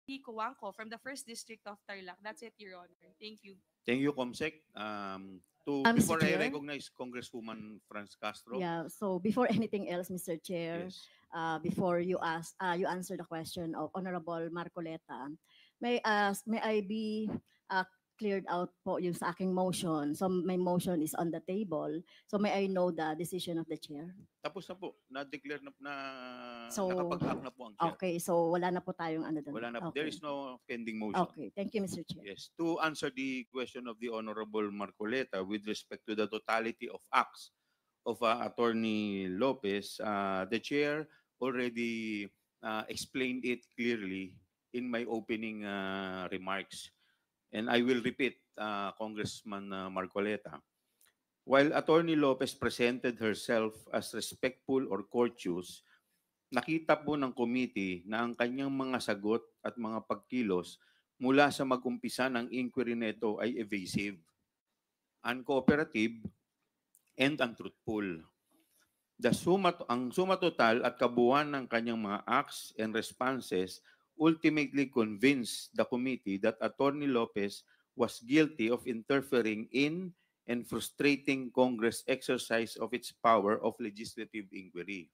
Rico Wangko from the First District of Tarlac. That's it, Your Honor. Thank you. Thank you, Comsec. Mr. Before I Chair. recognize Congresswoman Franz Castro. Yeah, so before anything else, Mr. Chair, Yes. before you answer the question of Honorable Marcoleta, may I be cleared out po yung sa aking motion. So my motion is on the table. So may I know the decision of the chair? Tapos na po. Na-declare na So, nakapag-act na po ang chair. Okay, so wala na po tayong ano doon. Wala na po. Okay. There is no pending motion. Okay, thank you, Mr. Chair. Yes. To answer the question of the Honorable Marcoleta with respect to the totality of acts of Attorney Lopez, the chair already explained it clearly in my opening remarks. And I will repeat, Congressman Marcoleta. While Attorney Lopez presented herself as respectful or courteous, nakita po ng committee na ang kanyang mga sagot at mga pagkilos mula sa mag-umpisa ng inquiry nito ay evasive, uncooperative, and untruthful. Ang suma total at kabuuan ng kanyang mga acts and responses ultimately convinced the committee that Attorney Lopez was guilty of interfering in and frustrating Congress' exercise of its power of legislative inquiry.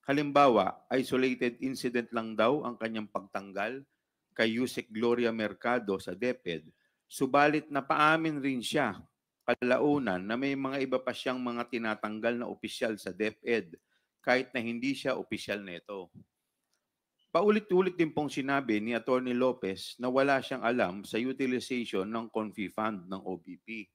Halimbawa, isolated incident lang daw ang kanyang pagtanggal kay Yusek Gloria Mercado sa DepEd, subalit napaamin rin siya kalaunan na may mga iba pa siyang mga tinatanggal na opisyal sa DepEd kahit na hindi siya opisyal nito. Paulit-ulit din pong sinabi ni Attorney Lopez na wala siyang alam sa utilization ng Confi Fund ng OBP.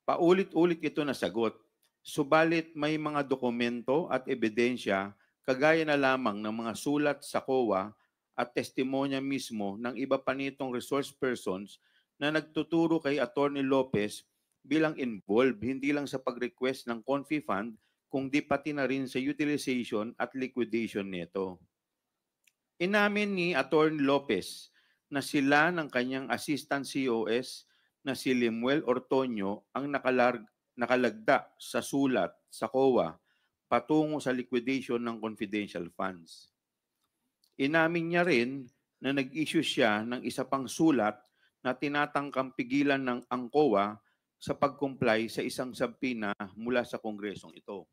Paulit-ulit ito nasagot, subalit may mga dokumento at ebidensya kagaya na lamang ng mga sulat sa COA at testimonya mismo ng iba pa nitong resource persons na nagtuturo kay Attorney Lopez bilang involved hindi lang sa pag-request ng Confi Fund kundi pati na rin sa utilization at liquidation nito. Inamin ni Attorney Lopez na sila ng kanyang assistant COS na si Lemuel Ortoño ang nakalagda sa sulat sa COA patungo sa liquidation ng confidential funds. Inamin niya rin na nag-issue siya ng isa pang sulat na tinatangkang pigilan ng ang COA sa pag-comply sa isang subpoena mula sa kongresong ito.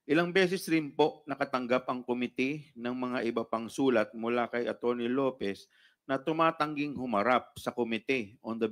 Ilang beses rin po nakatanggap ang komite ng mga iba pang sulat mula kay Attorney Lopez na tumatangging humarap sa komite on the